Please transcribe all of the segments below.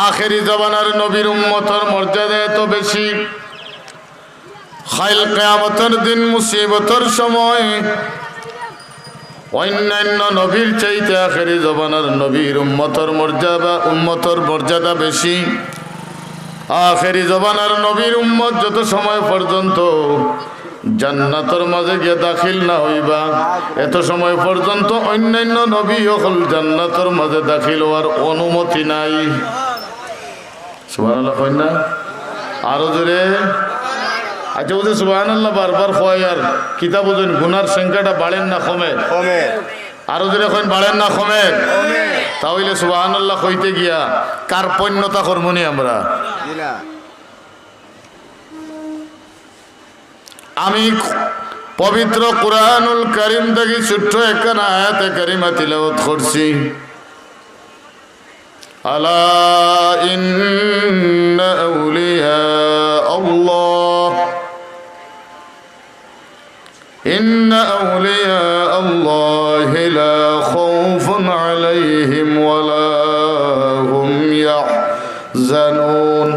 আখেরি জমানার নবীর উম্মতের মর্যাদা এত বেশি, খাইল কিয়ামতের দিন মুসিবতের সময় অন্যান্য নবীর চাইতে আখেরি জমানার নবীর উম্মতের মর্যাদা বেশি। আখেরি জমানার নবীর উম্মত যত সময় পর্যন্ত জান্নাতের মাঝে গিয়ে দাখিল না হইবা, এত সময় পর্যন্ত অন্যান্য নবী হল জান্নাতের মাঝে দাখিল হওয়ার অনুমতি নাই। সুবহানাল্লাহ কই না? আরো জোরে। আচ্ছা বুঝে সুবহানাল্লাহ বারবার কয় আর কিতাব বুঝেন গুনার সংখ্যাটা বাড়েন না কমে? আরো জোরে কইন বাড়েন না কমে? তাহলে সুবহানাল্লাহ কইতে গিয়া কার পণ্যতা করবনি আমরা? আমি পবিত্র কুরআনুল কারীম থেকে ছোট্ট একখানা আয়াতে কারিমা তিলাওয়াত করছি। আলা ইন্না আউলিয়া আল্লাহ ইন্না আউলিয়া আল্লাহি লা খাউফুন আলাইহিম ওয়া লা হুম ইয়াহজানুন।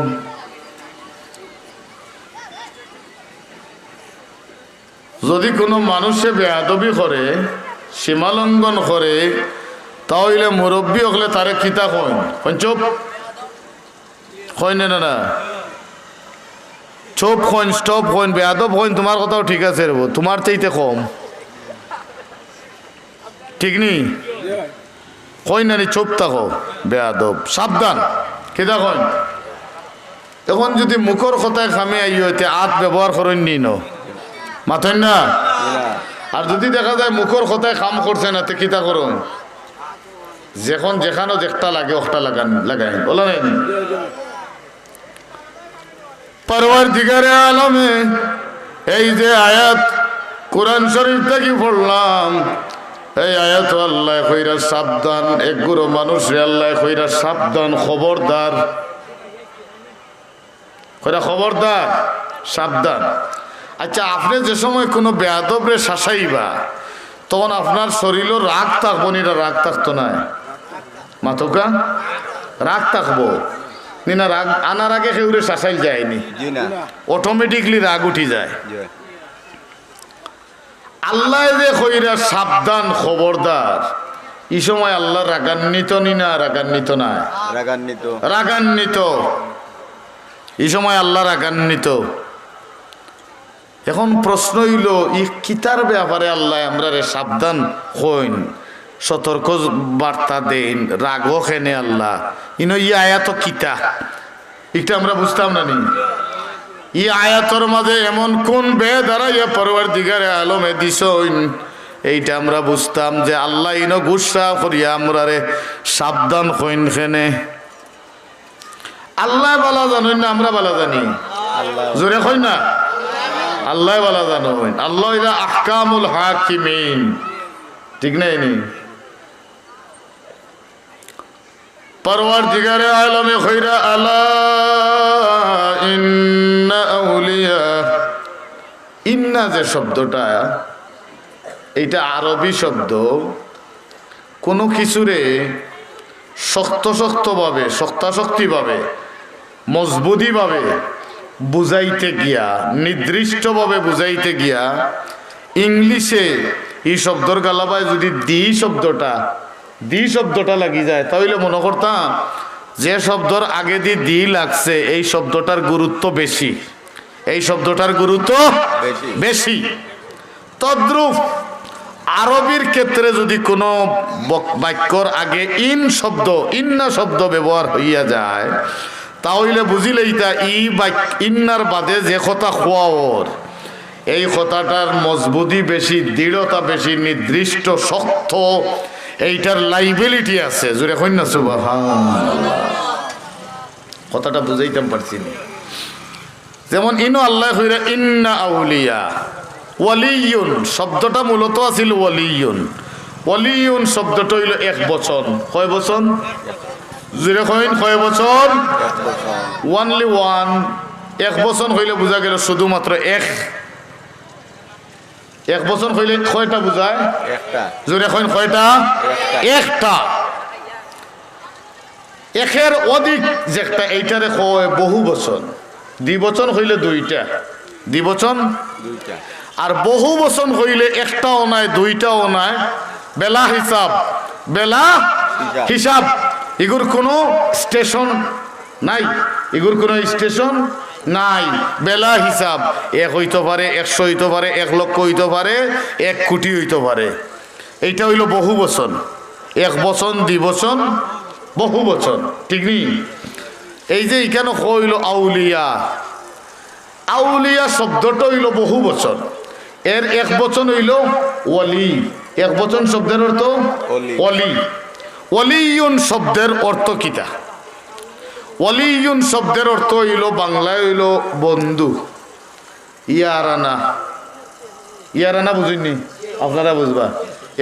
যদি কোনো মানুষে বেয়াদবি করে, সীমালঙ্ঘন করে, তাহলে মুরব্বী হলে তারে কিতা কইন? চুপ কইন না, চুপ কইন, স্টপ কইন, বেয়াদব কইন। তোমার কথাও ঠিক আছে রে, তোমার চাইতে কম ঠিক নি কইন না, চুপ থাকো বেয়াদব, সাবধান। কিতা কইন? এখন যদি মুখর কথায় খামে আইতে আত ব্যবহার করেন নি ন মাথেন না, আর যদি দেখা যায় মুখর কথায় কাম করছে না, তে কিতা করুন? যখন যেখানে যেটা লাগে ওটা লাগাই বলা নাই। পরওয়ারদিগারে আলমে এই যে আয়াত কোরআন শরীফ থেকে পড়লাম, এই আয়াত আল্লাহ কইরা সাবধান, একগুলো মানুষ আল্লাহ কইরা সাবধান, খবরদার কইরা, খবরদার সাবধান। আচ্ছা আপনি যে সময় কোনো বেয়াদবরে শাসাইবা, তখন আপনার শরীরও রাগ থাকবো নি? রাগ থাকতো না মাথকা? রাগ থাকবো না? রাগ আনার আগে কেউরে শাসাইল যায়নি, অটোমেটিকলি রাগ উঠি যায়। আল্লাহ যে কইরা সাবধান, খবরদার, এই সময় আল্লাহ রাগান্বিত নি না? রাগান্বিত না? রাগান্বিত। এই সময় আল্লাহ রাগান্বিত। এখন প্রশ্ন হইল, ই কিতার ব্যাপারে আল্লাহ আমরা রে সাবধান হইন, সতর্ক বার্তা দেন, রাগও খেনে আল্লাহ ইনো ই আয়াত কিতা? এটা আমরা বুঝতাম না নি। ই আয়াতর মাঝে এমন কোন বেদারা ইয়া পরওয়ারদিগারে আলমে দিছইন, এইটা আমরা বুঝতাম যে আল্লাহ ইনো গুসা করিয়া আমরা রে সাবধান হইন খেনে। আল্লাহ বলা জানেন না, আমরা বলা জানি? জোরে কই না, আল্লাহ বলা জানো। আল্লাহ এরা আহকামুল হাকিমিন, ঠিক না? নি পরওয়ারদিগারে আলমে কইরা আলা ইন্না আউলিয়া, ইন্না যে শব্দটা, এইটা আরবি শব্দ। কোনো কিছুরে শক্তাশক্তিভাবে মজবুতিভাবে বুঝাইতে গিয়া, নির্দিষ্টভাবে বুঝাইতে গিয়া, ইংলিশে এই শব্দর গালাবায় যদি দি শব্দটা লাগি যায়, তাহলে মনে করতাম যে শব্দর আগে দি লাগছে এই শব্দটার গুরুত্ব বেশি, এই শব্দটার গুরুত্ব বেশি। তদ্রূপ আরবির ক্ষেত্রে যদি কোনো বাক্যর আগে ইন্না শব্দ ব্যবহার হইয়া যায়, তাহলে বুঝিলেই তা ইন্নার বাদে যে কথা খোয়াওর, এই কথাটার মজবুতি বেশি, দৃঢ়তা বেশি, নির্দিষ্ট শক্ত, এইটার লাইবিলিটি আছে। জোরে কইন না সুবহানাল্লাহ। কথাটা বুঝাইতাম পারছি না। যেমন ইনো আল্লাহ কইরা ইন্না আউলিয়া, ওয়ালিয়ুন শব্দটা মূলত আছিল ওয়ালিয়ুন। ওয়ালিয়ুন শব্দটা হইল এক বচন। কয় বচন? জোরে কইন, কয় বচন? Only one. এক বচন হইলে বোঝা গেল শুধুমাত্র এক বচন হইলে কয়টা বোঝায়? জোরে কইন, কয়টা? একটা। একের অধিক যেটা এইটারে কয় বহু বচন। দ্বিবচন হইলে দুইটা, দ্বিবচন দুইটা, আর বহু বচন হইলে একটাও নাই দুইটাও নাই। বেলা হিসাব, বেলা হিসাব, এগুর কোনো স্টেশন নাই, এগুর কোনো স্টেশন নাই। বেলা হিসাব, 1 হইতে পারে, 100 হইতে পারে, 1 লক্ষ হইতে পারে, 1 কোটি হইতে পারে। এইটা হইল বহু বচন। 1 বচন, দ্বিবচন, বহু বচন, ঠিক নেই? এই যে এখানে হইল আউলিয়া, আউলিয়া শব্দটা হইল বহু বচন। এর 1 বচন হইল ওয়ালি। 1 বচন শব্দের অর্থ ওয়ালি। ওয়ালিউন শব্দের অর্থ কিতা? ওয়ালিউন শব্দের অর্থ হইল বাংলায় হইল বন্ধু। ইয়ারানা, ইয়ারানা বুঝিনি? আপনারা বুঝবা।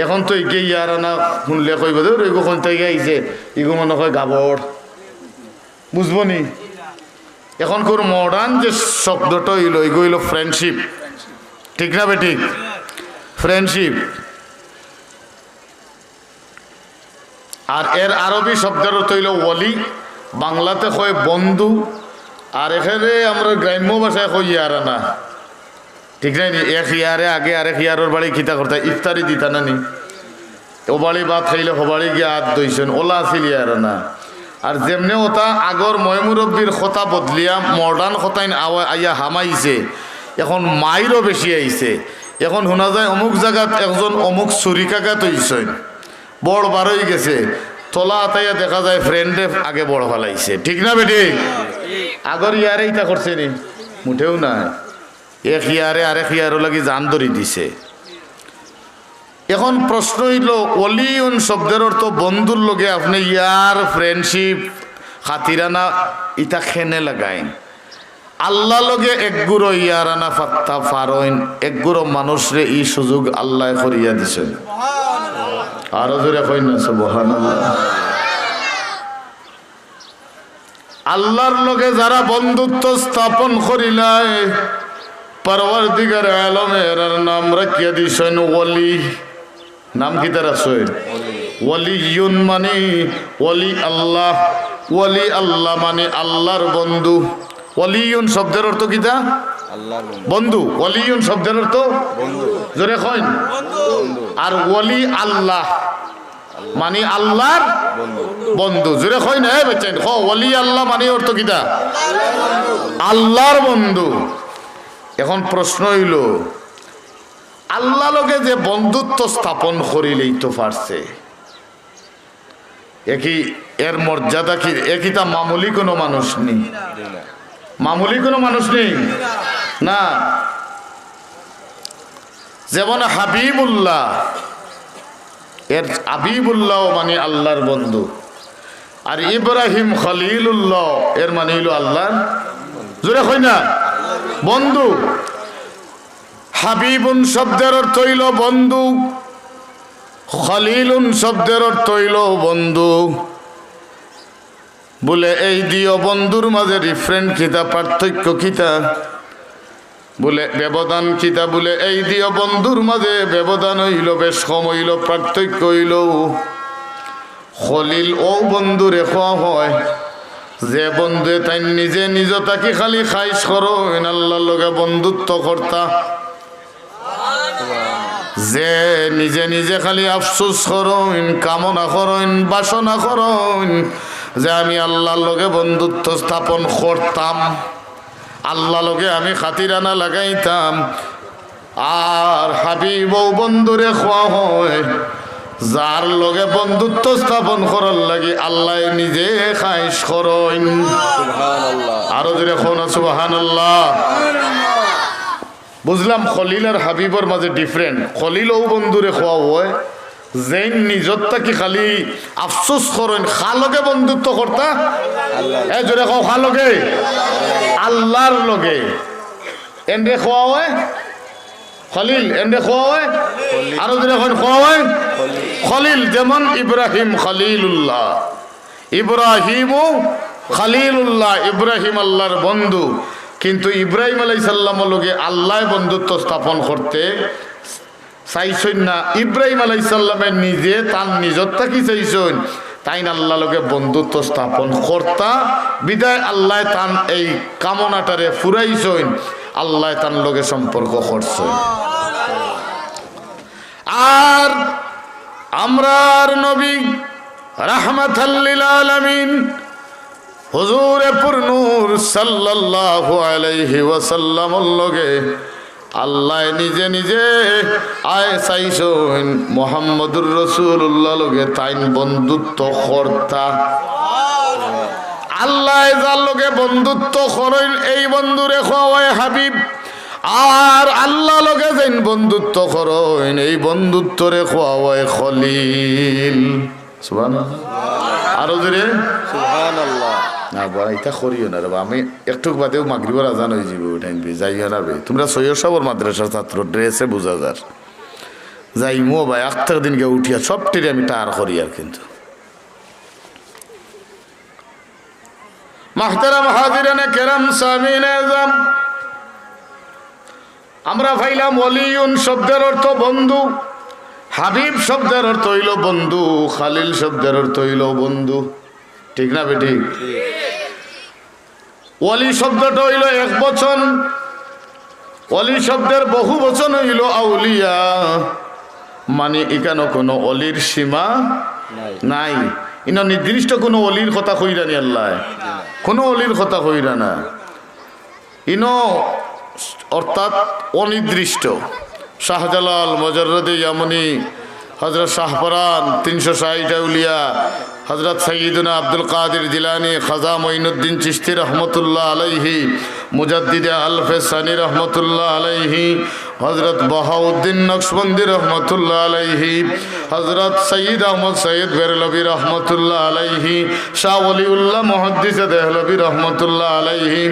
এখন তো একে ইয়ারানা শুনলে কইব এগুলো থেকে আইছে, এগুলো মনে হয় গাবর, বুঝবো নি? এখন কোন মডার্ন যে শব্দটা হইল এগুলো হইল ফ্রেন্ডশিপ, ঠিক না বেঠিক? ফ্রেন্ডশিপ। আর এর আরবি শব্দের অর্থ হইল ওয়ালি, বাংলাতে কয় বন্ধু, আর এখানে আমরা গ্রাম্য ভাষায় কই ইয়ারানা, ঠিক নাই? এক ইয়ারে আগে আরেক ইয়ারের বাড়ি খিতা করতে ইফতারি দিতা না নি? ও বাড়ি ভাত খাইলে হবাড়ি গিয়ে হাত দইছেন, ওলা আছিল ইয়ারানা। আর যেমনে ওটা আগর ময়মুরব্বীর কথা বদলিয়া মডার্ন কথাইন আইয়া হামাইছে, এখন মাইরও বেশি আইছে। এখন শোনা যায় অমুক জায়গাত একজন অমুক চুরিকাকা তৈছেন, বড় বার হয়ে গেছে, তোলা আতাইয়া দেখা যায় ফ্রেন্ডে আগে বড় ফেলাইছে, ঠিক না বেটি? আগর ইয়ারে ইটা করছে নি? মুঠেও না। এক ইয়ারে আরেক ইয়ারও লাগি জান ধরি দিছে। এখন প্রশ্ন হইল ওয়ালিউন শব্দের অর্থ বন্ধুর লগে আপনি ইয়ার ফ্রেন্ডশিপ খাতিরানা ইটা খেনে লাগাইন। আল্লাহ লগে একগুড়ো ইয়ারানা ফাত্তা ফারইন, একগুড়ো মানুষরে এই সুযোগ আল্লাহ করিয়া দিছেন। আরো জোরে কইন না সুবহানাল্লাহ। আল্লাহর লগে যারা বন্ধুত্ব স্থাপন করিলাই, পরওয়ারদিগার আলমের নাম রাখিয়া দিছেন ওয়ালি। নাম কি তার আছে? ওয়ালিউন মানে ওয়ালি আল্লাহ, ওয়ালি আল্লাহ মানে আল্লাহর বন্ধু। ওয়ালিউন শব্দের অর্থ কিতা? আল্লাহর বন্ধু। ওয়ালিউন শব্দের অর্থ বন্ধু, জোরে কইন বন্ধু। আর ওয়ালি আল্লাহ মানে আল্লাহর বন্ধু, জোরে কইন। এই বাচ্চান ক ওয়ালি আল্লাহ মানে অর্থ কিতা? আল্লাহর বন্ধু। এখন প্রশ্ন হইল আল্লাহ লগে যে বন্ধুত্ব স্থাপন করিলেই তো পারছে, একই এর মর্যাদা কি? একই তা মামুলি কোনো মানুষ নেই, মামুলি কোনো মানুষ নেই না। যেমন হাবিবুল্লাহ, এর হাবিবুল্লাহ মানে আল্লাহর বন্ধু। আর ইব্রাহিম খলিলুল্লাহ এর মানে হইল আল্লাহর, জোরে কই না, বন্ধু। হাবিবুন শব্দের অর্থ হইল বন্ধু, খলিলুন শব্দের অর্থ হইল বন্ধু। বলে এই দিও বন্ধুর মাঝে ডিফারেন্ট কিতা, পার্থক্য কিতা? বলে ব্যবধান কিতা? বলে এই দিও বন্ধুর মাঝে ব্যবধান হইল বেশ কম হইল, পার্থক্য হইল খলিল ও বন্ধুরে খোয়া হয় যে বন্ধুয়ে তাই নিজে নিজ তাকে খালি খাইশ করো, আল্লাহর লগে বন্ধুত্ব কর্তা, যে নিজে নিজে খালি আফসোস করইন, কামনা করইন, বাসনা করইন যে আমি আল্লাহর লগে বন্ধুত্ব স্থাপন করতাম, আল্লাহ লগে আমি খাতিরানা লাগাইতাম। আর হাবিব বন্ধুরে খোয়া হয় যার লগে বন্ধুত্ব স্থাপন করার লাগে আল্লাহ নিজে খাইশ করইন। সুবহানাল্লাহ, আরো জোরে কোন সুবহানাল্লাহ। বুঝলাম খলিল আর হাবিবর মাঝে ডিফারেন্ট। খলিল ও বন্ধুরে খোয়া হয় যেন নিজরটা কি খালি আফসোস করেন, খালকে বন্ধুত্ব করতা, এ জোরে খাও খালকে আল্লাহর লগে এন্ডে খোয়া হয় খলিল, এন্ডে খোয়া হয় আরো জোরে খোয়া হয় খলিল। যেমন ইব্রাহিম খলিলুল্লাহ, ইব্রাহিম খলিলুল্লাহ, ইব্রাহিম আল্লাহর বন্ধু। কিন্তু ইব্রাহিম আলাইহিস সালামের লগে আল্লাহ বন্ধুত্ব স্থাপন করতে চাইছেন না। ইব্রাহিম আলাইহিস সালামের নিজে তার নিজরটা কি চাইছেন, তাই না আল্লাহ লগে বন্ধুত্ব স্থাপন কর্তা বিদায় আল্লাহ তান এই কামনাটারে ফুরাইছইন, আল্লাহ তান লগে সম্পর্ক করছেন। আর আমরার নবী রাহমাতাল লিল আলামিন হুজুরে পুরনূর সাল্লাল্লাহু আলাইহি ওয়াসাল্লামের লগে আল্লাহ নিজে নিজে আয় চাইছেন মুহাম্মদুর রাসূলুল্লাহ লগে তাইন বন্ধুত্ব কর্তা। আল্লাহ যার লগে বন্ধুত্ব করেন এই বন্ধুরে খোয়ায় হাবিব, আর আল্লাহ লগে যেন বন্ধুত্ব করেন এই বন্ধুত্বরে খোয়ায় খলিল। সুবহানাল্লাহ, আরো জোরে সুবহানাল্লাহ। না বড় এটা করিও না রে, আমি একটু বাদেও মাগরিবের আজান হয়ে যাবে, ওইটাই যাইও না বে। তোমরা সৈয়দ সাবর মাদ্রাসার ছাত্র, ড্রেসে বোঝা যার যাই মো ভাই আখতার দিনকে উঠিয়া সবটিরে আমি টার করি। আর কিন্তু মাহতারাম হাজিরানে কেরাম সামিনে আযম, আমরা ভাইলাম ওয়ালিউন শব্দের অর্থ বন্ধু, হাবিব শব্দের অর্থ হইল বন্ধু, খালিল শব্দের অর্থ হইল বন্ধু। ঠিক না বেঠিক? ওয়ালি শব্দটা হইল এক বচন, ওয়ালি শব্দের বহু বচন হইল আউলিয়া, মানে এখানে কোনো অলির সীমা নাই। ইনা নির্দিষ্ট কোনো অলির কথা কইরা নি আল্লাহ, কোনো অলির কথা কইরা না ইনো, অর্থাৎ অনির্দিষ্ট। শাহজালাল, মুজাররদে ইয়ামনি, হযরত শাহপরান 360 আউলিয়া, হযরত সৈয়দনা আব্দুল কাদের জিলানী, খাজা মঈনুদ্দিন চিশতি রহমতুল্লাহ আলাইহি, মুজাদ্দিদে আলফে সানি রহমতুল্লাহ আলাইহি, হযরত বাহাউদ্দিন নকশবন্দি রহমতুল্লাহ আলাইহি, হযরত সৈয়দ আহমদ সৈয়দ বেরলভি রহমতুল্লাহ আলাইহি, শাহ ওলিউল্লাহ মুহাদ্দিসে দেহলভি রহমতুল্লাহ আলাইহি,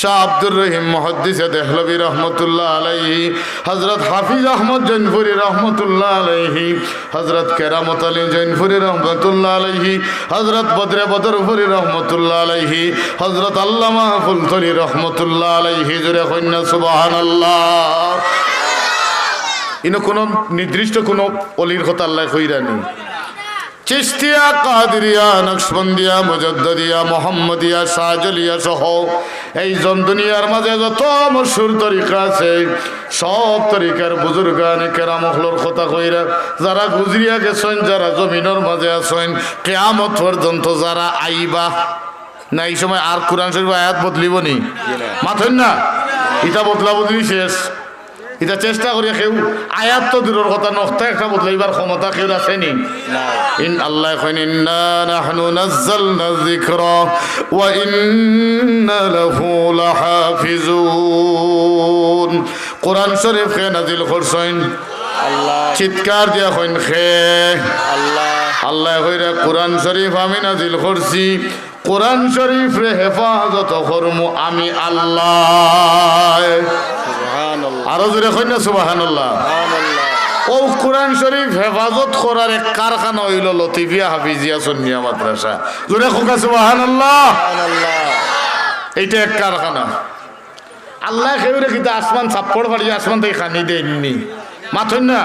শাহ আব্দুর রহিম মুহাদ্দিসে দেহলভি রহমতুল্লাহ আলাইহি, হযরত হাফিজ আহমদ জৈনপুরি রহমতুল্লাহ আলাইহি, হযরত কেরামত আলী জৈনপুরি রহমতুল্লাহ আলাইহি, হযরত বদরে বদরপুরি রহমতুল্লাহ আলাইহি, হযরত আল্লামা ফুলতলি রহমতুল্লাহ আলাইহি। জোরে কন্যা সুবহানাল্লাহ। ইনো কোনো নির্দিষ্ট কোনো অলির কথা আল্লাহ কইরানি। চিশতিয়া, কাদেরিয়া, নকশবন্দিয়া, মুজাদ্দিদিয়া, মোহাম্মদিয়া, শাহজলিয়া সহ এই দুনিয়ার মাঝে যত মশহুর তরিকা আছে সব তরিকার বুজুর্গানে কেরামহলর কথা কইরা যারা গুজরিয়া গেছেন, যারা জমিনের মাঝে আছেন, কিয়ামত পর্যন্ত যারা আইবা না, এই সময় আর কোরআন শরীফ আয়াত বদলিব নি? মাথেন না, ইটা বদলা বদলি শেষ। এটা চেষ্টা করি কেউ আয়াত তো দূরের কথা, নখতা একটা বদলাইবার ক্ষমতা কেউ আসেনি। ইন আল্লাহ কইন ইন্না নাহনু নাযালনা যিকরা ওয়া ইন্না লাহু লাহাফিজুন। কোরআন শরীফ কে নাজিল করছেন আল্লাহ, চিৎকার দিয়া কইন খে আল্লাহ। আল্লাহ কইরা কোরআন শরীফ আমি নাজিল করছি, কোরআন শরীফ রে হেফাজত করমু আমি আল্লাহ। আরো জোরে কইনা সুবহানাল্লাহ। ও কোরআন শরীফ হেফাজত করার এক কারখানা হইল লতিফিয়া হাফিজিয়া সুন্নিয়া মাদ্রাসা। জোরে কোকা সুবহানাল্লাহ। এইটা এক কারখানা। আল্লাহ খেউরে কিন্তু আসমান ছাপ্পড় বাড়িয়ে আসমান থেকে খানি দেননি, মাথুন না,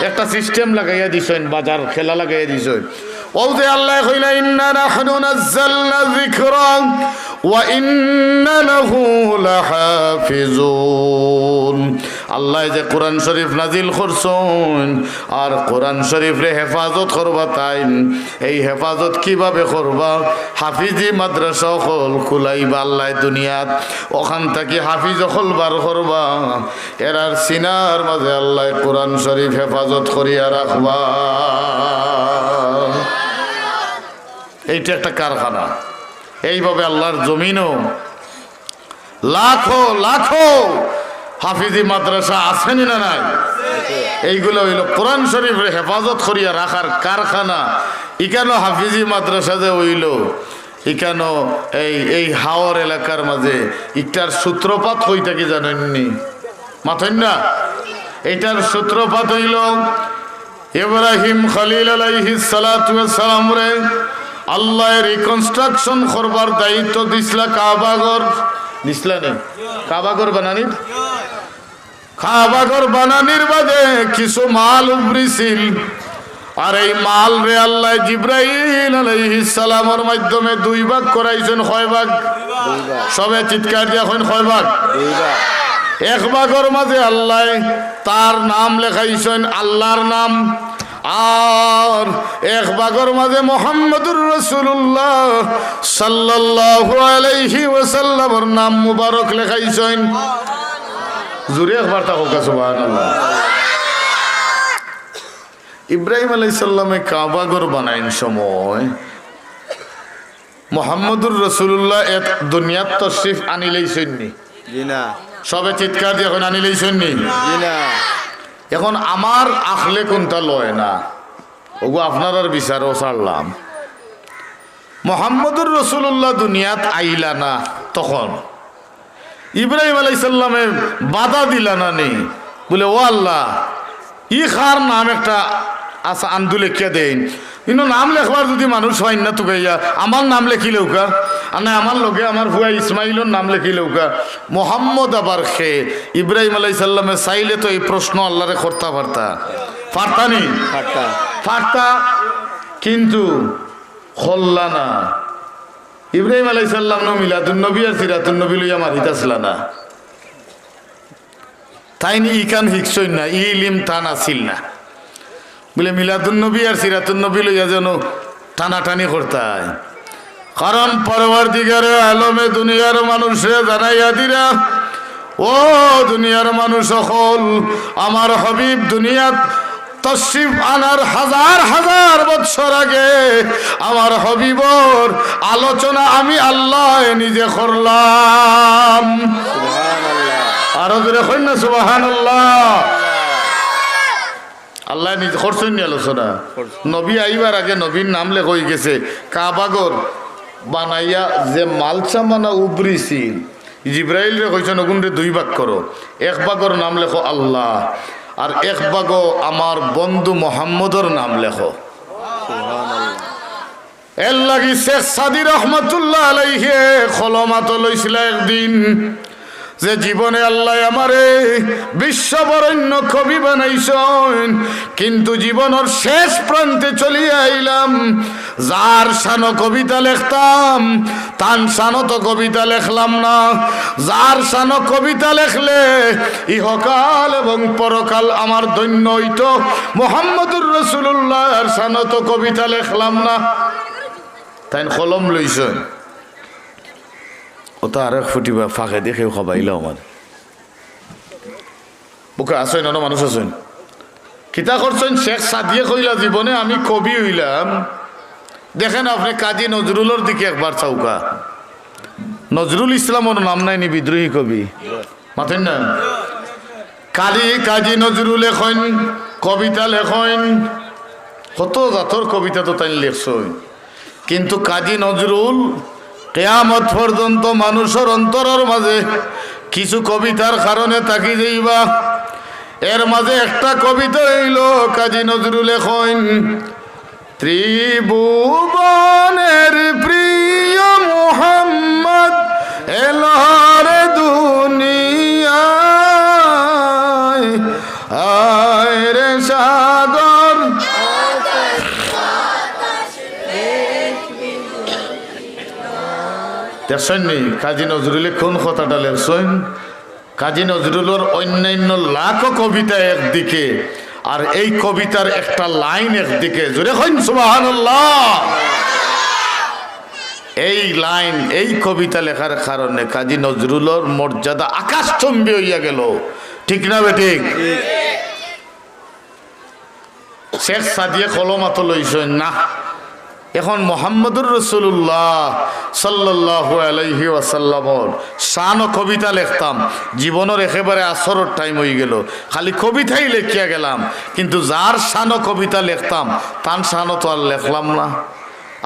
একটা সিস্টেম লাগাইয়া দিছেন, বাজার খেলা লাগাইয়া দিছেন। ও যে আল্লাহ কইলা ইন্না নাহনু নাযালনা যিকরা ওয়া ইন্না লাহু লাহাফিজুন। আল্লাহ যে কোরআন শরীফ নাজিল করছেন আর কোরআন শরীফ রে হেফাজত করবা, তাই এই হেফাজত কিভাবে করবা? হাফিজি মাদ্রাসা হল খুলাইবা আল্লাহ দুনিয়াত, ওখান থেকে হাফিজ হল বার করবা, এরার সিনার মাঝে আল্লাহ কোরআন শরীফ হেফাজত করিয়া রাখবা। এইটা একটা কারখানা। এইভাবে আল্লাহর জমিনও লাখো লাখো হাফিজি মাদ্রাসা আছেনি না নাই? এইগুলো হইল কোরআন শরীফের হেফাজত করিয়া রাখার কারখানা। ইকানো হাফিজি মাদ্রাসা যে হইল, ইকানো এই হাওর এলাকার মাঝে ইটার সূত্রপাত হইতে কি জানেননি? মাথেন না, এটার সূত্রপাত হইল ইব্রাহিম খলিল আলাইহিস সালাতু ওয়াস সালাম রে আল্লাহ রিকনস্ট্রাকশন করবার দায়িত্ব দিছলা কাবাগর। দিছলা নেই কাবাগর বানানির, কাবাগর বানানির বাদে কিছু মাল উবরিছিল। আর এই মাল রে আল্লাহ জিব্রাইল আলাইহিস সালামের মাধ্যমে 2 ভাগ করাইছেন। কয় ভাগ? সবে চিৎকার দিয়া কইন কয় ভাগ? 2 ভাগ। এক ভাগের মাঝে আল্লাহ তার নাম লেখাইছেন, আল্লাহর নাম। আর এক ভাগের মাঝে মুহাম্মদুর রাসূলুল্লাহ সাল্লাল্লাহু আলাইহি ওয়াসাল্লামের নাম মুবারক লেখাইছেন। জোরে একবার তাকো সুবহানাল্লাহ। ইব্রাহিম আলাইহিস সালামে কাবা ঘর বানাইন সময় মুহাম্মদুর রাসূলুল্লাহ এক দুনিয়াত তশরিফ আনিলেইছেন নি? জি না। সবে চিৎকার দিয়ে এখন আনিলেইছেন নি? জি না। এখন আমার আখলে কোনটা লয় না, ওগো আপনার আর বিচারও ছাড়লাম। মুহাম্মদুর রাসূলুল্লাহ দুনিয়াত আইলা না, তখন ইব্রাহিম আলাইহিস সালামে বাধা দিলা না নি, বলে ও আল্লাহ ই খার নাম একটা আচ্ছা আন্দু লেখিয়া দেন, কিন্তু নাম লেখবার যদি মানুষ হয় না তুকাইয়া আমার নাম লেখিলেও কা, আর না আমার লগে আমার ভুয়া ইসমাইলের নাম লেখিলেও কা। মোহাম্মদ আবার খে ইব্রাহিম আলাইহিস সালামে চাইলে তো এই প্রশ্ন আল্লাহরে করতে পারতানি পারতা, কিন্তু হল্লা না। ইব্রাহিম আলাইহিস সালাম নো মিলাদুন নবী আর সিরাতুন নবী লইয়া মারিতাছিলা না, তাই নি ইকান হিকসই না, ইলিম টান আসিল না বলে মিলাদুন নবী আর সিরাতুন নবী লইয়া যেন টানাটানি করতায়। কারণ পরবর্তীকারে আলমে দুনিয়ার মানুষে জানাইয়া দিরা, ও দুনিয়ার মানুষ সকল, আমার হাবিব দুনিয়াত তশরিফ আনার হাজার হাজার বছর আগে আমার হাবিবর আলোচনা আমি আল্লাহ নিজে করলাম। আরো জোরে কইন না সুবহানাল্লাহ। আল্লাহ নিজে করছেন নি আলোচনা? নবী আইবার আগে নবীর নাম লেখ হয়ে গেছে। কাবাগর বানাইয়া যে মালসা মানা উবরিছি, জিব্রাইল রে কইছেন ওগুন রে 2 ভাগ করো, এক ভাগর নাম লেখো আল্লাহ, আর এক ভাগ আমার বন্ধু মোহাম্মদর নাম লেখো। এর লাগি শেখ সাদি রহমতুল্লাহ আলাইহি খলমাত লইছিল একদিন, যে জীবনে আল্লাহ আমারে বিশ্ববরেণ্য কবি বানাইছেন, কিন্তু জীবনের শেষ প্রান্তে চলিয়া আইলাম। যার শানো কবিতা লেখতাম তান শানো তো কবিতা লেখলাম না। যার শানো কবিতা লেখলে ইহকাল এবং পরকাল আমার ধন্য হইত, মুহাম্মদুর রাসূলুল্লাহর শানো তো কবিতা লেখলাম না। তাই কলম লইছেন, ও তো আর এক ফুটিবা ফাঁকে দেখেও খাবাইল আমার বুকে আসেন, অন্য মানুষ আছেন কিতা করছেন। শেখ সাদিয়ে কইলা জীবনে আমি কবি হইলাম। দেখেন আপনি কাজী নজরুলের দিকে একবার চৌকা, নজরুল ইসলামের নাম নাই নি বিদ্রোহী কবি মাথেন না? কাজী নজরুল লেখেন, কবিতা লেখেন, কত জাতর কবিতা তো তাই লেখছেন, কিন্তু কাজী নজরুল কিয়ামত পর্যন্ত মানুষের অন্তরের মাঝে কিছু কবিতার কারণে তাকি যাইবা। এর মাঝে একটা কবিতা হইল কাজী নজরুল লেখেন, ত্রিভুবনের প্রিয় মুহাম্মদ এলার দুনিয়ায়, আয় রে সাগর দেখছেননি? কাজী নজরুলে কোন কথাটা লেখছেন? কাজী নজরুলের অন্যান্য লাখো কবিতা একদিকে, আর এই কবিতার একটা লাইন একদিকে। জোরে কইন সুবহানাল্লাহ। এই লাইন, এই কবিতা লেখার কারণে কাজী নজরুলের মর্যাদা আকাশচুম্বী হইয়া গেল, ঠিক না বেঠিক? শেখ সাদিয়ে কলমাত লইছেন না। এখন মুহাম্মদুর রাসূলুল্লাহ সাল্লাল্লাহু আলাইহি ওয়াসাল্লামর শান ও কবিতা লিখতাম, জীবনের একেবারে আসরের টাইম হয়ে গেল, খালি কবিতাই লিখিয়া গেলাম, কিন্তু যার শান ও কবিতা লিখতাম তার শান তো আর লিখলাম না।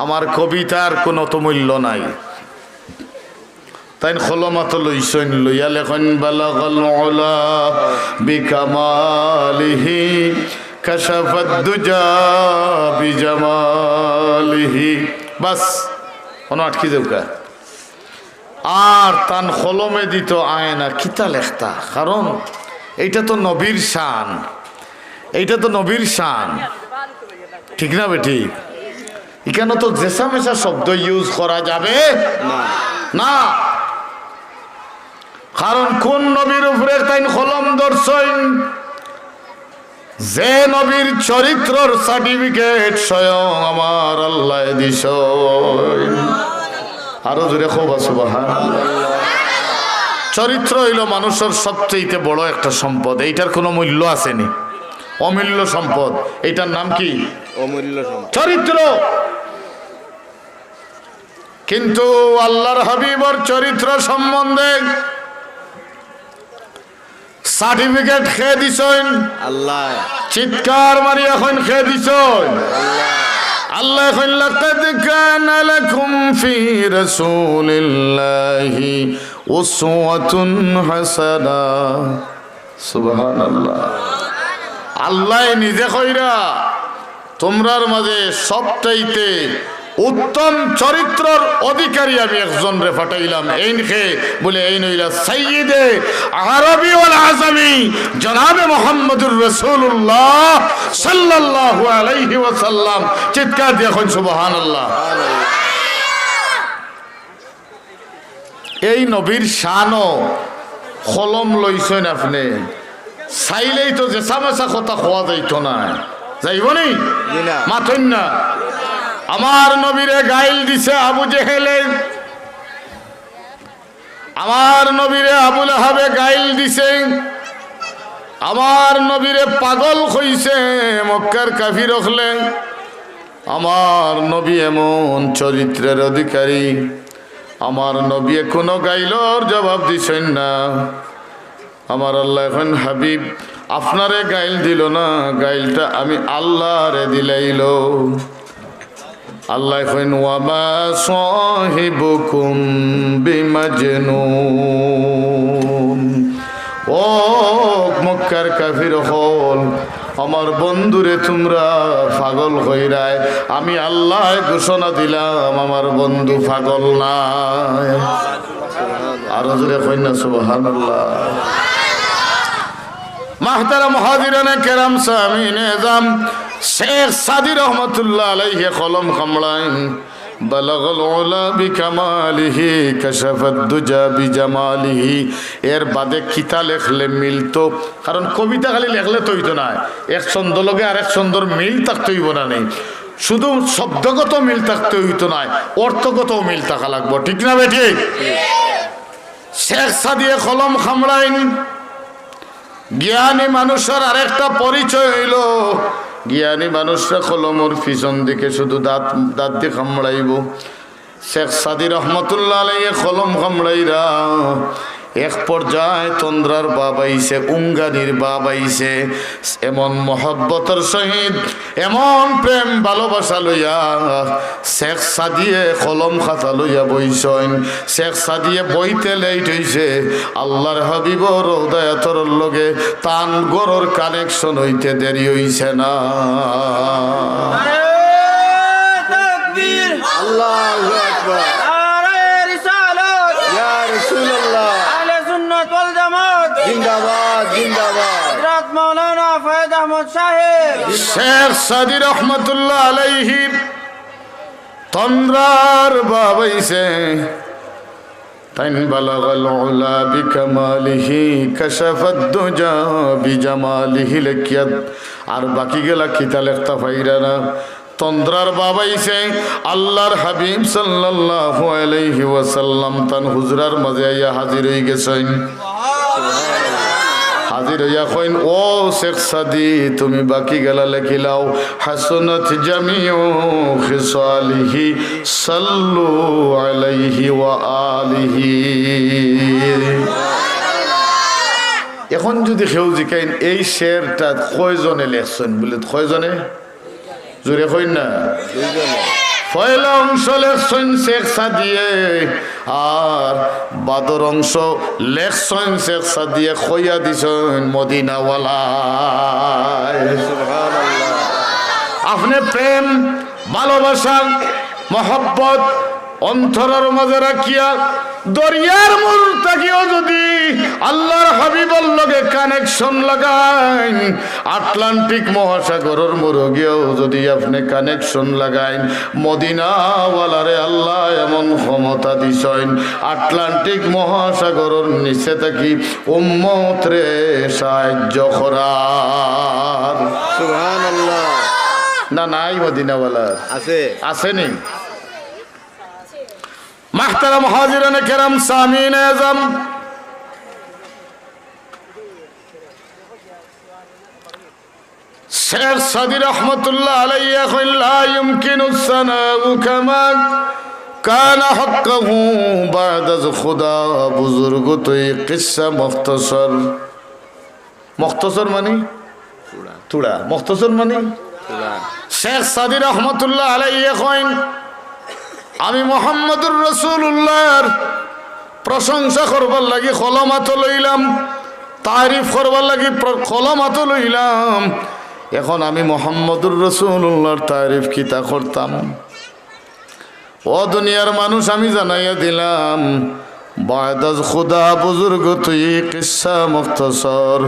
আমার কবিতার কোনো তো মূল্য নাই। তাই খলমাত লইছেন, লইয়া লেখেন বালাগাল উলা বিকামালিহি কাশাফাদ দুজা বিজামালিহি। বাস কোনো আটকি যাওকা। আর তান কলমে দিত আয়না কিতা লেখতা, কারণ এইটা তো নবীর শান, এইটা তো নবীর শান। ঠিক না বেটি? এখানে তো জেসা মেশা শব্দ ইউজ করা যাবে না, কারণ কোন নবীর উপরে তাই কলম ধরছেন? যে নবীর চরিত্রর সার্টিফিকেট স্বয়ং আমার আল্লাহ দিছ। আরো জোরে খুব সুবহানাল্লাহ। চরিত্র হইল মানুষের সবচেয়ে বড় একটা সম্পদ। এইটার কোনো মূল্য আসেনি, অমূল্য সম্পদ। এইটার নাম কি? অমূল্য সম্পদ, চরিত্র। কিন্তু আল্লাহর হাবিবর চরিত্র সম্বন্ধে সার্টিফিকেট খেয়ে দিছেন আল্লাহ। চিৎকার মারি এখন খেয়ে দিছেন আল্লাহ। এখন লাকাদ কানা লাকুম ফি রাসূলিল্লাহি উসওয়াতুন হাসানা। সুবহানাল্লাহ। আল্লাহ নিজে কইরা তোমরার মাঝে সবচাইতে উত্তম চরিত্রর অধিকারী আমি একজন রে ফাটাইলাম। এইনকে বলে এই নইলা সাইয়্যিদে আরবি ওয়াল আজমি জনাবে মুহাম্মদুর রাসূলুল্লাহ সাল্লাল্লাহু আলাইহি ওয়াসাল্লাম। চিৎকার দিয়ে এখন সুবহানাল্লাহ। এই নবীর শানও কলম লইছেন আপনি, চাইলেই তো যে সামেসা কথা খোয়া যাইতো না, যাইবনি মাথন না। আমার নবীরে গাইল দিছে আবু জেহেলে, আমার নবীরে আবু লাহাবে গাইল দিছে, আমার নবীরে পাগল কইছে মক্কার কাফির হলে। আমার নবী এমন চরিত্রের অধিকারী, আমার নবী কোনো গাইলর জবাব দিছেন না। আমার আল্লাহ এখন হাবিব আপনারে গাইল দিল না, গাইলটা আমি আল্লাহরে দিলাইল। আল্লাহ কইন ওয়ামা সাহিবুকুম বিমাজনুন। ও মক্কার কাফির হল, আমার বন্ধুরে তোমরা পাগল হইরায়, আমি আল্লাহ ঘোষণা দিলাম আমার বন্ধু পাগল নাই। আরো জোরে কইন না সুবহানাল্লাহ। মাহতারাম হাজিরানে কেরাম সামিনে জাম, শেখ সাদি রহমতুল্লাহ আলাইহি কলম কামড়াইন। বালাগাল উলা বিকামালিহি কাশাফাদ দুজা বিজামালিহি। এর বাদে কিতা লেখলে মিলতো, কারণ কবিতা খালি লেখলে তো হইতো না, এক ছন্দ লগে আরেক ছন্দর মিল থাকতে হইব না। নেই শুধু শব্দগত মিল থাকতে হইতো না, অর্থগত মিল থাকা লাগবো। ঠিক না বেঠি? শেখ সাদিয়ে কলম কামড়াইন। জ্ঞানী মানুষের আরেকটা পরিচয় হইল, জ্ঞানী মানুষরা কলমর পিছন দিকে শুধু দাঁত দাঁত দিয়ে কামড়াইব। শেখ সাদি রহমতুল্লাহ আলাইহি কলম কামড়াইরা এক পর্যায়ে তন্দ্রার বাবাইছে, উঙ্গানির বাবাইছে। এমন মহব্বতের সহিত, এমন প্রেম ভালোবাসা লইয়া শেখ সাদিয়ে কলম খাতা লইয়া বইছেন। শেখ সাদিয়ে বইতে লেট হইছে, আল্লাহর হাবিবর উদয়াতর লগে তান গরর কানেকশন হইতে দেরি হইছে না। আল্লাহু আকবার। জিন্দাবাদ জিন্দাবাদ। মাওলানা ফয়েজ আহমদ সাহেব। শেখ সাদি রহমতুল্লাহ আলাইহি তন্দ্রার বাবাইছে। তাইন বালাগাল উলা বিকামালিহি কাশাফাদ দুজা বিজামালিহি লাকিয়াত। আর বাকি গেলা কিতা লেখতা পাইরা না। তন্দ্রার বাবাইছে আল্লাহর হাবিব সাল্লাল্লাহু আলাইহি ওয়াসাল্লাম তান হুজরার মাঝে আইয়া হাজির হয়ে গেছেন। হাজির হইয়া কইন, ও শেখ সাদি তুমি বাকি গেলা লেখিলাও। হাসনাত জামিউ খিসালিহি সাল্লু আলাইহি ওয়া আলিহি। এখন যদি কেউ জিকাইন এই শেরটা কয়জনে লেখছেন বলে, কয়জনে জোরে কইন না? পয়লা অংশ লেখছেন শেখ সাদিয়ে, আর বাদর অংশ লেখছেন শেখ সাদিয়ে খইয়া দিছেন মদিনাওয়ালা। আপনি প্রেম, ভালোবাসা, মহব্বত অন্তরের মাঝে রাখিয়া দরিয়ার মূল থাকিও যদি আল্লাহর হাবিবর লগে কানেকশন লাগাইন, আটলান্টিক মহাসাগরের মুরগিও যদি আপনি কানেকশন লাগাইন, মদিনাওয়ালারে আল্লাহ এমন ক্ষমতা দিছেন আটলান্টিক মহাসাগরের নিচে থাকি উম্মত রে সাহায্য করার। সুবহানাল্লাহ। না নাই মদিনাওয়ালার আছে আসেনি। মাহতারাম হাজিরানে কেরাম সামিন আজম, শেখ সাদি রহমতুল্লাহ আলাইহি কইল লা ইমকিনু সানাউ কামা কানা হক্কাহু বাদা খুদা। বুজুর্গ তো এই কিসসা মুখতাসর, মুখতাসর মানে তুড়া, মুখতাসর মানে শেখ সাদি রহমতুল্লাহ আলাইহি কইন আমি মুহাম্মদুর রাসূলুল্লাহর প্রশংসা করবার লাগি কলমাত লইলাম, তারিফ করবার লাগি কলমাত লইলাম। এখন আমি মুহাম্মদুর রাসূলুল্লাহর তারিফ কিতা করতাম? ও দুনিয়ার মানুষ আমি জানাইয়া দিলাম বায়দাজ খুদা বুজুর্গ তুই কিসসা মুখতাসর,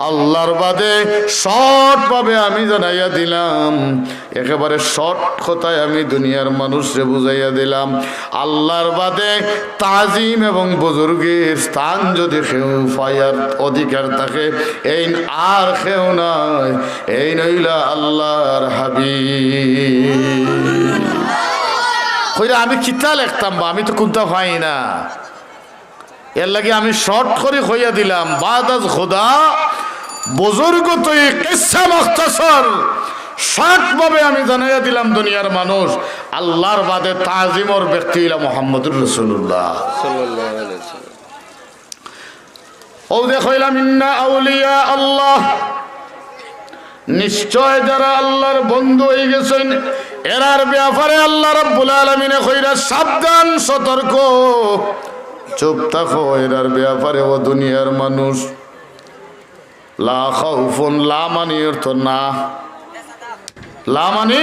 আল্লাহর বাদে শর্ট ভাবে আমি জানাইয়া দিলাম, একেবারে শর্ট কথায় আমি দুনিয়ার মানুষরে বুঝাইয়া দিলাম, আল্লাহর বাদে তাজিম এবং বুজুর্গের স্থান যদি কেউ পাইয়ার অধিকার থাকে এই আর কেউ নয়, এই নইলা আল্লাহর হাবিব। কইরা আমি কিতা লিখতাম বা আমি তো কোনটা পাই না, এর লাগে আমি শর্ট করে হইয়া দিলাম বাদাজ খুদা বুজুর্গ তুই কিসসা মুখতাসর। শর্ট ভাবে আমি জানাইয়া দিলাম দুনিয়ার মানুষ আল্লাহর বাদে তাজিমর ব্যক্তি হইলা মুহাম্মদুর রাসূলুল্লাহ সাল্লাল্লাহু আলাইহি ওয়াসাল্লাম। ও দেখাইলাম ইন্না আউলিয়া আল্লাহ, নিশ্চয় যারা আল্লাহর বন্ধু হয়ে গেছেন এরার ব্যাপারে আল্লাহ রাব্বুল আলামিনে কইরা সাবধান সতর্ক, চুপ থাকো এরার ব্যাপারে ও দুনিয়ার মানুষ। লা খাউফুন, লা মানি অর্থ না, লা মানি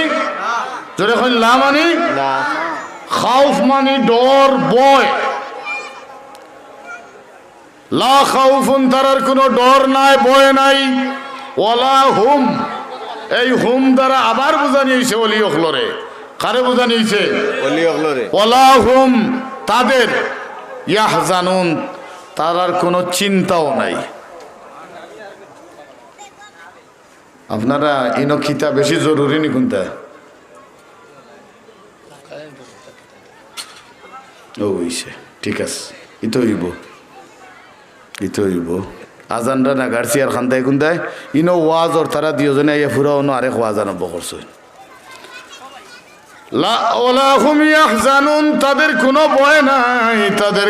জোরে কইন লা মানি না, খাউফ মানি ডর ভয়। লা খাউফুন তারার কোনো ডর নাই ভয় নাই। ওয়ালা হুম, এই হুম দ্বারা আবার বোঝানি হয়েছে ওলি অখলরে, কারে বোঝানি হয়েছে? ওলি অগলরে। ওয়ালা হুম তাদের, ইয়াহজানুন তারার কোনো চিন্তাও নাই। আপনারা ইনো খিতা বেশি জরুরি নি কোনটা? ও হইছে, ঠিক আছে, ইতো হইব, ইতো হইব। আজানরা না গাড়ছি আর খান্দায় কোনটায় ইনো ওয়াজ ওর তারা দিওজনে আইয়া ফুরা অন্য আরেক ওয়াজ আরম্ভ করছে। তাদের কোনো ভয় নাই, তাদের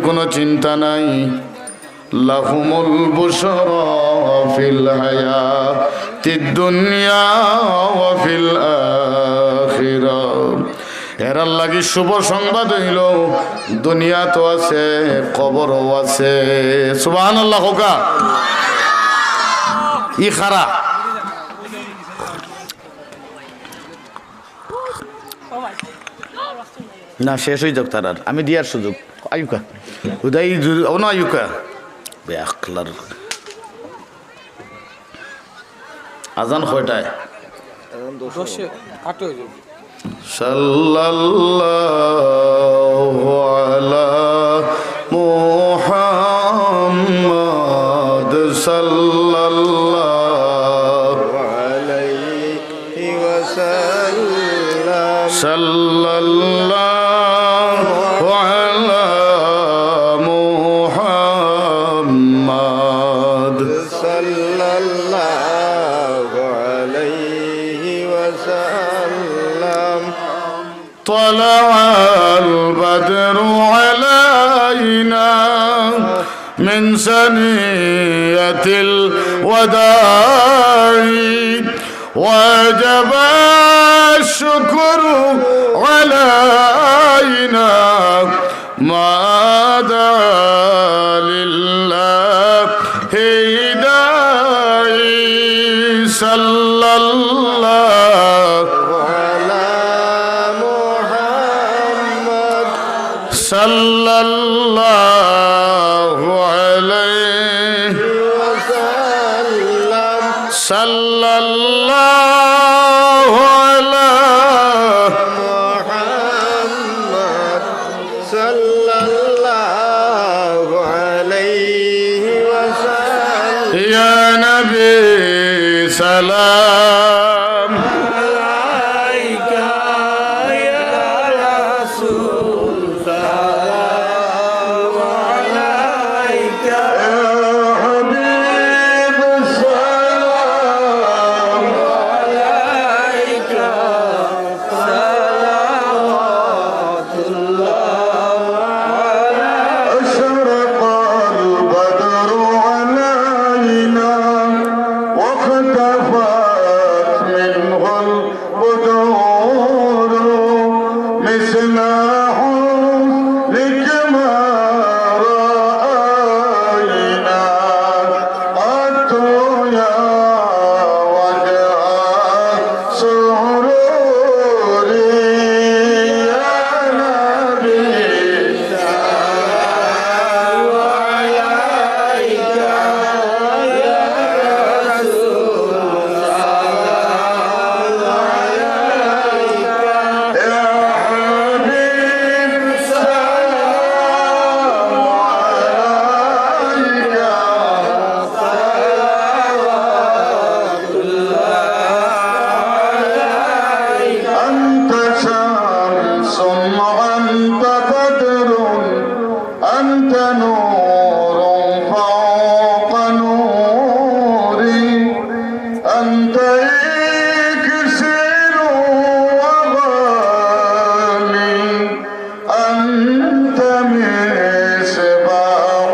কোনো চিন্তা নাই। লাহুমুল বুশরা ফিল হায়াতিদ দুনিয়া ওয়া ফিল আখিরাহ। এরার লাগি শুভ সংবাদ হইল দুনিয়া তো আছে কবরও আছে। সুবহানাল্লাহ হোকা ই খারা না শেষ হয়ে যাক তারার, আমি দিয়ার সুযোগ আয়ুকা উদয় অন আয়ুকা বেআখলার। আজান কয়টায়? সাল্লাল্লাহু আলা মুহাম্মাদ সাল্লাল্লাহু আলাইহি ওয়াসাল্লাম। সাল্লাল্লাহু আলা মুহাম্মাদ সাল্লাল্লাহু আলাইহি ওয়াসাল্লাম। طلع البدر علينا من ثنية الوداع وجب الشكر علينا ما دعا لله داعي صلى الله সাল্লাল্লাহু আলাইহি وسلم সাল্লাল্লাহু আলা محمد صلى الله عليه وسلم ইয়া নবী সালাম عليك يا رسول سلام عليك حبيب السلام عليك صلوات الله أشرق البدر علينا واختفت منه البدور مثل حسنك ما رأينا قط يا وجه سروري يا نبي أنت شمس وأنت بدر أنت نور فوق نوري أنت إكسير وغالي أنت مصباح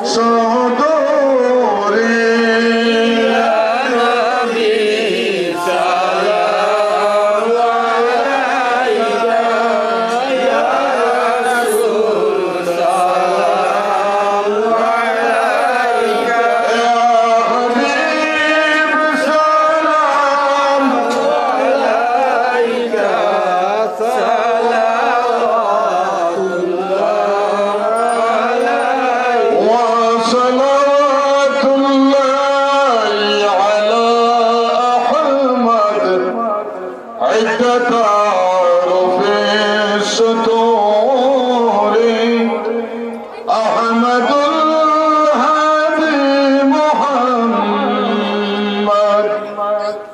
صدوري يا حبيب سلام وصلوات الله على أحمد عدة عرف السطور أحمد الهادي محمد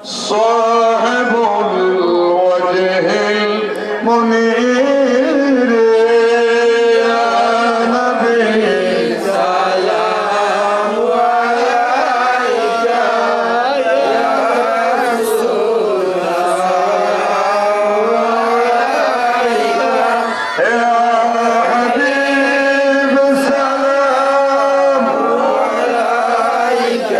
صاحب الوجه المنير يا نبي سلام عليك يا رسول يا حبيب سلام عليك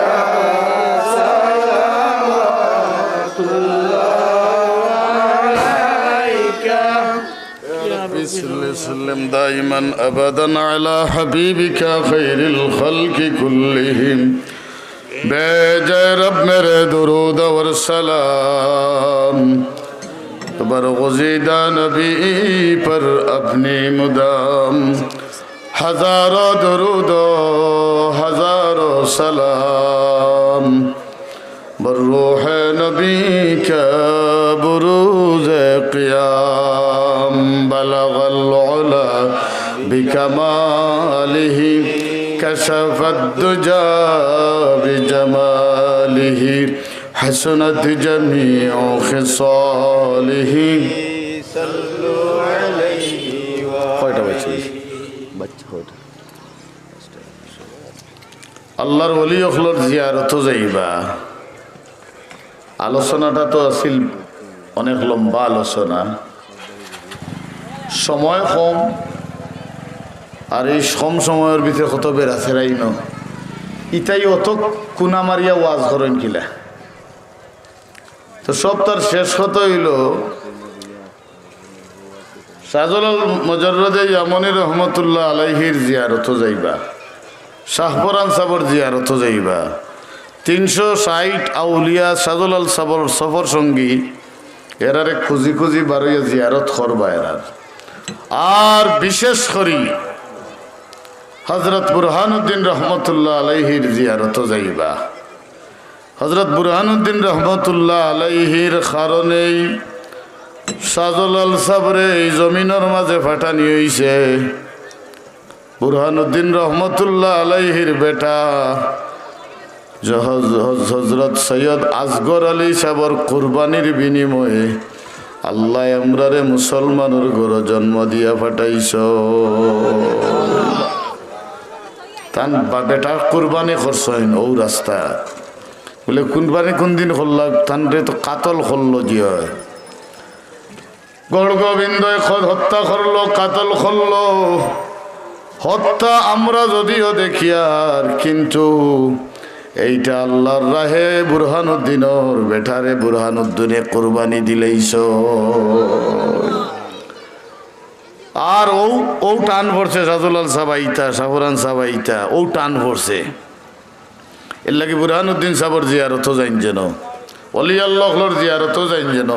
صلوات الله عليك يا رب صل وسلم دائما ابدا على حبيبك خير الخلق كلهم बेजय रब मेरे दुरूद और सलाम बरगुज़ीदा नबी पर अपनी मुदाम हजारों दुरूद हजारों सलाम बरूह नबी का बुरूज़ क़ियाम बलगल उला बिकमालिही कशफ الدجى بجماله حسنت جميع خصاله صلوا عليه আল্লাহর ওলি হলর জিয়ারত যাইবা আলোচনাটা তো আছিল অনেক লম্বা আলোচনা সময় কম আর এই কম সময়ের ভিতরে কত বেড়া ফেরাই ন ইটাই অত কুনা মারিয়া ওয়াজ করেন কিলা তো সব তার শেষ কথা হইল শাহজালাল মুজাররদে ইয়ামানি রহমতুল্লাহ আলাইহির জিয়ারত যাইবা শাহপরান সাবর জিয়ারত যাইবা 360 আউলিয়া শাহজালাল সাবর সফর সঙ্গী এরারে খুঁজি খুঁজি বারইয়া জিয়ারত করবা এরার আর বিশেষ করি হযরত বুরহানুদ্দিন রহমতুল্লাহ আলাইহির জিয়ারত যাইবা। হযরত বুরহানুদ্দিন রহমতুল্লাহ আলাইহির কারণেই শাহজালাল সাবরে এই জমিনের মাঝে ফাটানি হইছে। বুরহানুদ্দিন রহমতুল্লাহ আলাইহির বেটা হযরত সৈয়দ আসগর আলী সাবর কুরবানির বিনিময়ে আল্লাহ আমরারে মুসলমানের ঘর জন্ম দিয়া ফাটাইছ। তান বেটা কুরবানি করছেন ও রাস্তা বলে কুরবানি কোন দিন করলাম তানরে তো কাতল করলো যে হয় গড় গোবিন্দ হত্যা করলো কাতল করলো। হত্যা আমরা যদিও দেখি আর কিন্তু এইটা আল্লাহর রাহে বুরহানুদ্দিনের বেটারে বুরহানুদ্দিনে কুরবানি দিলেইছ। আর ও টান পড়ছে শাহজালাল সাবাইতা শাহরান সাবাইতা ও টান পড়ছে। এর লাগে বুরহানুদ্দিন সাবর জিয়ারত যাইন যেন অলি আল্লাহর জিয়ারত যাইন যেন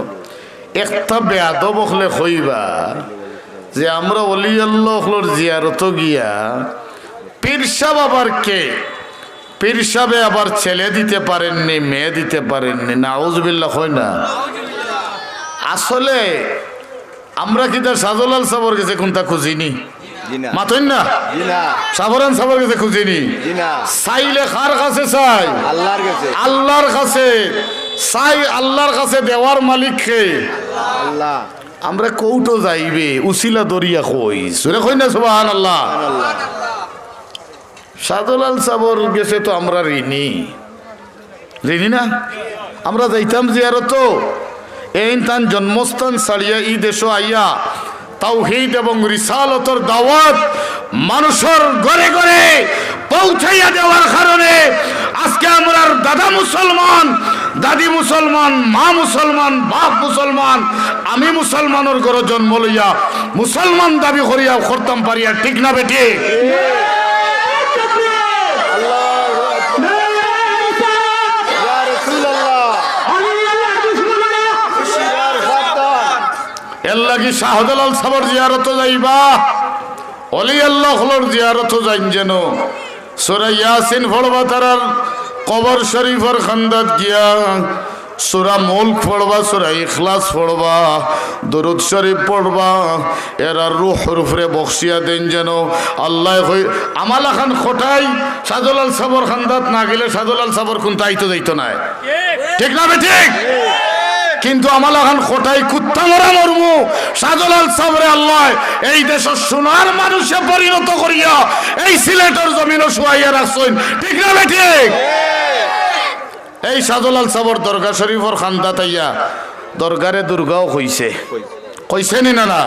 একটা বেয়াদব হলে হইবা যে আমরা অলি আল্লাহর জিয়ারত গিয়া পীর সাহেব আবার কে পীর সাহেবে আবার ছেলে দিতে পারেননি মেয়ে দিতে পারেননি নাউজুবিল্লাহ হয় না। আসলে আমরা কি তার শাহজালাল সাবর গেছে কোনটা খুঁজিনি মাতন না সাবরান সাবর গেছে খুঁজিনি চাইলে কার কাছে চাই আল্লাহর কাছে চাই আল্লাহর কাছে দেওয়ার মালিক কে আল্লাহ। আমরা কৌটো যাইবে উসিলা দরিয়া কই সুরে কই না সুবহানাল্লাহ। শাহজালাল সাবর গেছে তো আমরা ঋণী না আমরা যাইতাম জিয়ারত এই তান জন্মস্থান ছাড়িয়া ই দেশ আইয়া তাওহীদ এবং রিসালতর দাওয়াত মানুষের ঘরে ঘরে পৌঁছাইয়া দেওয়ার কারণে আজকে আমরা দাদা মুসলমান দাদি মুসলমান মা মুসলমান বাপ মুসলমান আমি মুসলমানের ঘরে জন্ম লইয়া মুসলমান দাবি করিয়া করতাম পারিয়া ঠিক না বেটি এর লাগি শাহজালাল সাবর জিয়ারত যাইবা অলি আল্লাহর জিয়ারত যাইন যেন সূরা ইয়াসিন পড়বা তারার কবর শরীফের খান্দাত গিয়া সূরা মুলক পড়বা সূরা ইখলাস পড়বা দরুদ শরীফ পড়বা এরা রূহের উপরে বখশিয়া দেন যেন আল্লাহ আমালা খান খোটাই শাহজালাল সাবর খান্দাত না গেলে শাহজালাল সাবর কোন তাইতো যাইতো না ঠিক না ঠিক কিন্তু আমালা খান খোটাই কুত্তা মরা মরমু শাহজালাল সাবরে আল্লাহ এই দেশের সোনার মানুষে পরিণত করিয়া এই সিলেটের জমিনও শুয়াইয়া রাখছেন ঠিক না ঠিক এই শাহজালাল সাবর দরগা শরীফর খান্দা তাইয়া দরগারে দুর্গাও কইছে নি না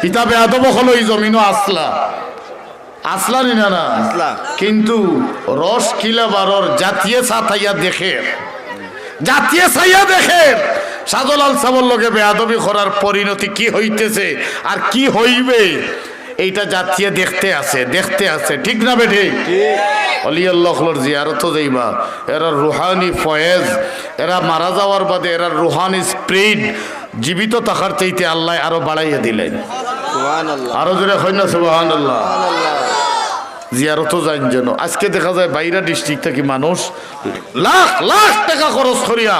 কিতাবে আদব হলো এই জমিনও আসলা নি না কিন্তু রস কিলা বারর জাতীয় সাথাইয়া দেখে শাহজালাল সাবর লগে বেয়াদবি করার পরিণতি কি হইতেছে আর কি হইবে এইটা জাতীয় দেখতে আছে ঠিক না বেঠে অলি আল্লাহর জিয়ারত যাইবা এরা রুহানি ফয়েজ এরা মারা যাওয়ার বাদে এরা রুহানি স্পিরিট জীবিত থাকার চাইতে আল্লাহ আরো বাড়াইয়া দিলেন আরো জোরে হয় না সুবহানাল্লাহ। জিয়ারত যাইন যেন আজকে দেখা যায় বাইরা ডিস্ট্রিক্ট থেকে মানুষ লাখ লাখ টাকা খরচ করিয়া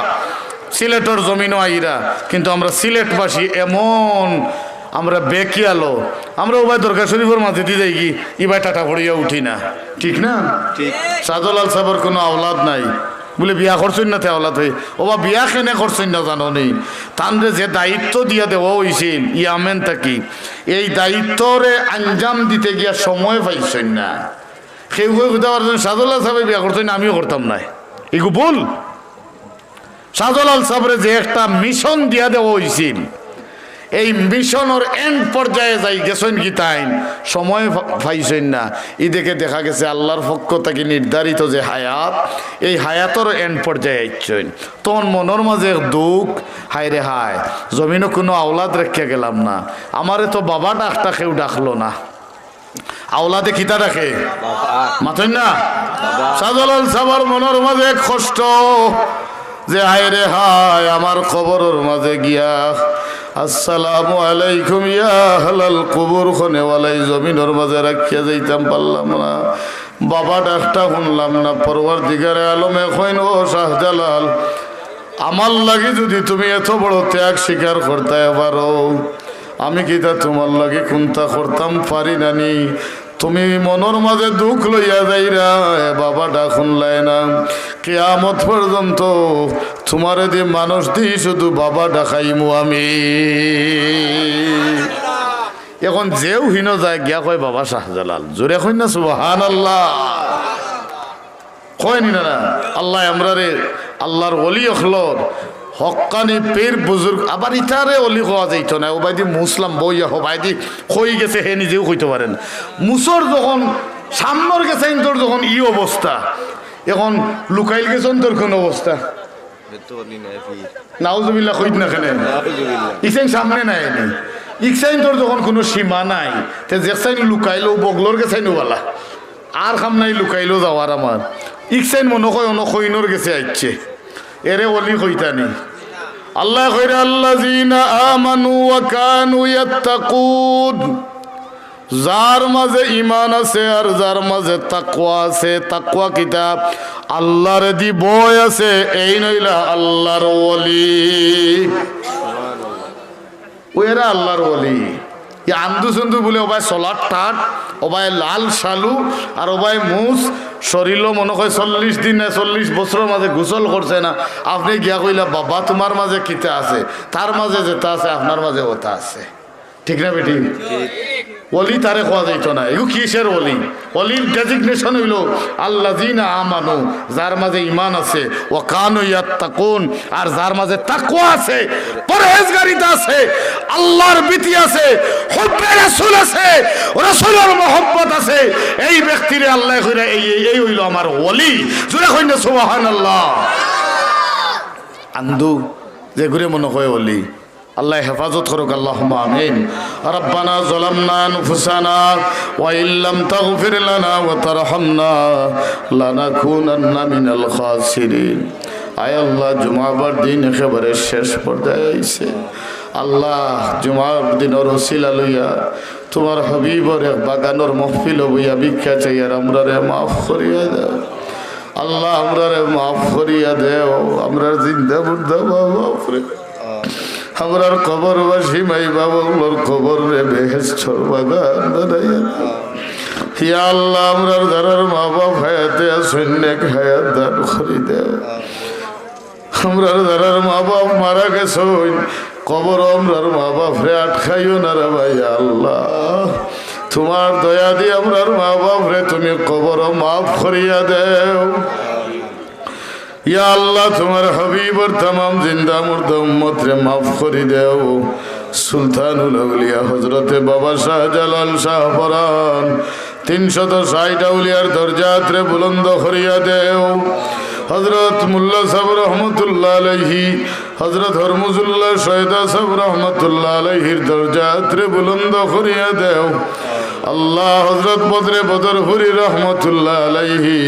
সিলেটের জমিনও আইরা কিন্তু আমরা সিলেটবাসী এমন আমরা বেকিয়ালো আমরা ওবাই দরগা শরীফের মাঝে দিয়ে যাই কি ইবাই টাটা পড়িয়া উঠি না ঠিক না শাহজালাল সাহেবের কোনো আওলাদ নাই বলে বিয়া করছেন না তে আওলাদ হয়ে ওবা বিয়া কেনে করছেন না জানো নেই তানরে যে দায়িত্ব দিয়া দেওয়া হয়েছিল ইয়ামেন থাকি এই দায়িত্বরে আঞ্জাম দিতে গিয়া সময় পাইছেন না সেই কথা পারছেন শাহজালাল সাহেব বিয়া করছেন আমিও করতাম না এগু বল শাহজালাল সাহেবের যে একটা মিশন দিয়া দেওয়া হয়েছিল এই মিশনের এন্ড পর্যায়ে যাই গেছেন কি তাই সময় পাইছেন না এদিকে দেখা গেছে আল্লাহর পক্ষ থেকে নির্ধারিত যে হায়াত এই হায়াতের এন্ড পর্যায়ে আইছেন তখন মনের মাঝে দুঃখ হায় রে হায় জমিনও কোনো আওলাদ রেখে গেলাম না আমারে তো বাবা ডাকটা কেউ ডাকলো না আওলাদে খিতা রাখে মাথেন না শাহজালাল সাহেবের মনের মাঝে কষ্ট যে হায় রে হায় আমার খবরের মাঝে গিয়া আসসালামু আলাইকুম ইয়া আহলাল কুবুর খনে ওয়ালাই জমিনের মাঝে রাখিয়া যাইতাম পারলাম না বাবা ডাকটা শুনলাম না পরওয়ারদিগারে আলমে কইন ও শাহজালাল আমার লাগি যদি তুমি এত বড় ত্যাগ স্বীকার করতে পারো আমি কি তা তোমার লাগি কোনটা করতাম পারি নানি তুমি মনের মাঝে দুঃখ লইয়া যাইরা বাবা ডাক শুনলাই না কিয়ামত পর্যন্ত তোমারে দিয়ে মানুষ দিই শুধু বাবা ডাকাইমু আমি এখন যেও হীন যায় গিয়া কয় বাবা শাহজালাল জোরে কই না সুবহানাল্লাহ কয়নি না আল্লাহ আমরা রে আল্লাহর ওলি অখলর হকানি পীর বুজুর্গ আবার ইটারে অলি হওয়া যাইতো না ও বাইদি মুসলাম বইয়া হো বাইদি কই গেছে হে নিজেও কইতে পারেন মুসর যখন সামনের গেছে তোর যখন ই অবস্থা এখন লুকাইল গেছেন তোর কোন অবস্থা নাউজুবিল্লাহ কইত না কেন ইসেন সামনে নাই ইকসাইন তোর যখন কোনো সীমা নাই তে যেসাইন লুকাইলো বগলোর গেছাইন ওয়ালা আর খাম নাই লুকাইলো যাওয়ার আমার ইকসাইন মনে কয় অন কইনোর গেছে আইছে এরে ওলি কইতানি আল্লাহ কইরা আল্লাযিনা আমানু ওয়া কানু ইয়াত্তাকুন যার মাঝে ঈমান আছে আর যার মাঝে তাকওয়া আছে তাকওয়া কিতাব আল্লাহর দি বয় আছে এই নইলা আল্লাহর ওলি ওরা আল্লাহর ওলি আন্দু সন্দু বলে ওবাই সলাট টাট ওবাই লাল শালু আর ওবাই মুস শরীর মনে হয় 40 দিন না 40 বছরের মাঝে গোসল করছে না আপনি গিয়া কইলা বাবা তোমার মাঝে কিতা আছে তার মাঝে যেটা আছে আপনার মাঝে ওটা আছে ঠিক না বেটি ওলি তারে কোয়া যাইত না এগু কিসের ওলি ওলির ডেজিগনেশন হইল আল্লাযিনা আমানু যার মাঝে ঈমান আছে ওয়া কানু ইয়াত্তাকুন আর যার মাঝে তাকওয়া আছে পরহেজগারিতা আছে আল্লাহর ভীতি আছে হুব্বে রাসূল আছে রাসূলের মহব্বত আছে এই ব্যক্তিরে আল্লাহ কইরা এই হইল আমার ওলি জোরে কইনা সুবহানাল্লাহ আন্দু যে ঘুরে মনে হয় ওলি আল্লাহ হেফাজত করুক আল্লাহুম্মা আমিন রব্বানা যালামনা আনফুসানা ওয়া ইল্লাম তাগফির লানা ওয়া তারহামনা লানাকুনান্না মিনাল খাসিরিন আয় আল্লাহ জুমাবার দিন একেবারে শেষ পর্যায়ে আইছে আল্লাহ জুমার দিনের ওসিলা লইয়া তোমার হাবিবর এক বাগানোর মাহফিল বইয়া ভিক্ষা চাইয়ার আমরারে মাফ করিয়া দাও আল্লাহ আমরারে মাফ করিয়া দেও আমরার জিন্দা মুর্দা মাফ করে আমরার কবরবাসী মাই বাবুর কবর রে বেহেশতের বাগান বানাইয়া ইয়া আল্লাহ আমরার যারার মা বাপ হায়াতে আছেন নেক হায়াত দান করে দাও আমরার যারার মা বাপ মারা গেছেন কবর আমরার মা বাপ রে আটকাইও না রে ভাই আল্লাহ তোমার দয়া দিয়ে আমরার মা বাপ রে তুমি কবর মাফ করিয়া দেও ইয়া আল্লাহ তোমার হাবিবর तमाम জিন্দা মুর্দা উম্মত রে মাফ করে দাও সুলতানুল আউলিয়া হযরতে বাবা শাহজালাল শাহ পরান 360 আউলিয়ার দরজাত রে বুলন্দ করিয়া দেও হযরত মুল্লা সাহেব রহমাতুল্লাহ আলাইহি হযরত হরমুজুল্লাহ শহীদা সাহেব রহমাতুল্লাহ আলাইহির দরজাত রে বুলন্দ করিয়া দেও আল্লাহ হযরত বদরে বদরপুরি রহমাতুল্লাহ আলাইহি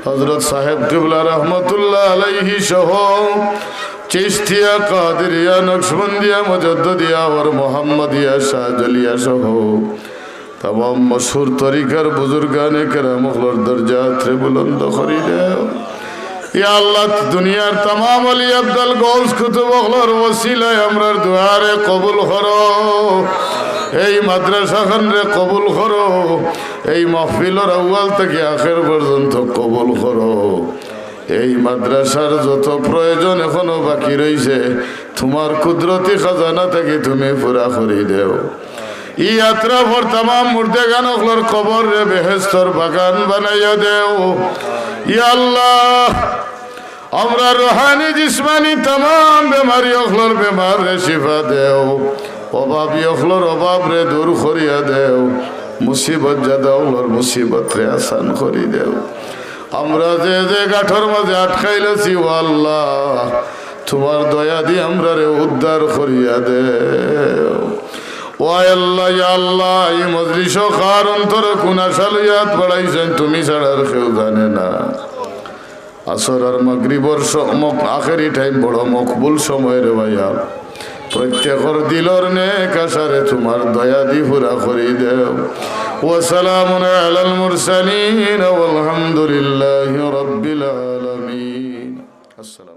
হযরত সাহেব কিবলা রহমাতুল্লাহ আলাইহি সহ চিশতিয়া কাদেরিয়া নকশবন্দিয়া মুজাদ্দিদিয়া আর মুহাম্মদিয়া শাহজালিয়া সহ तमाम मशहूर तरीक़ार बुजुर्गाने केरामर दर्जात रे बुलंद करी देओ या अल्लाह दुनियार तमाम अली अब्दुल गौस कुतुब अखलर वसीलाय আমরার দুআরে কবুল করো এই মাদ্রাসা খান রে কবুল করো এই মাহফিলের আউয়াল থেকে আখির পর্যন্ত কবুল করো এই মাদ্রাসার যত প্রয়োজন এখনো বাকি রইছে তোমার কুদরতি খাজানা থেকে তুমি পুরা করে দাও ই यात्रा पर तमाम मुर्देगान अखलर कबर रे बेहेस्तर बागान बनाइया देओ या अल्लाह हमरा रूहानी जिस्मानी तमाम बीमारी अखलर बीमार रे शिफा देओ अभाबी अखलर अभाब रे दूर करिया देओ मुसीबत जादा अखलर मुसीबत रे आसान करि देओ हमरा जे जे गाठर माঝে আটকাইলাছি ও আল্লাহ তোমার দয়া দিয়ে আমরা রে উদ্ধার করিয়া দেও ও আল্লাহ ইয়া আল্লাহ এই মজলিস খার অন্তর কোনা সালিয়াত বাড়াইছেন তুমি ছাড়া আর কেউ জানে না আসর আর মাগরিবর আখেরি টাইম বড় মকবুল সময় রে ভাইয়া প্রত্যেকর দিলর নেক আশারে তোমার দয়া দি পুরা করি দেও ওয়া সালামুন আলাল মুরসালিন ওয়াল হামদুলিল্লাহি রাব্বিল আলামিন। আসসালাম।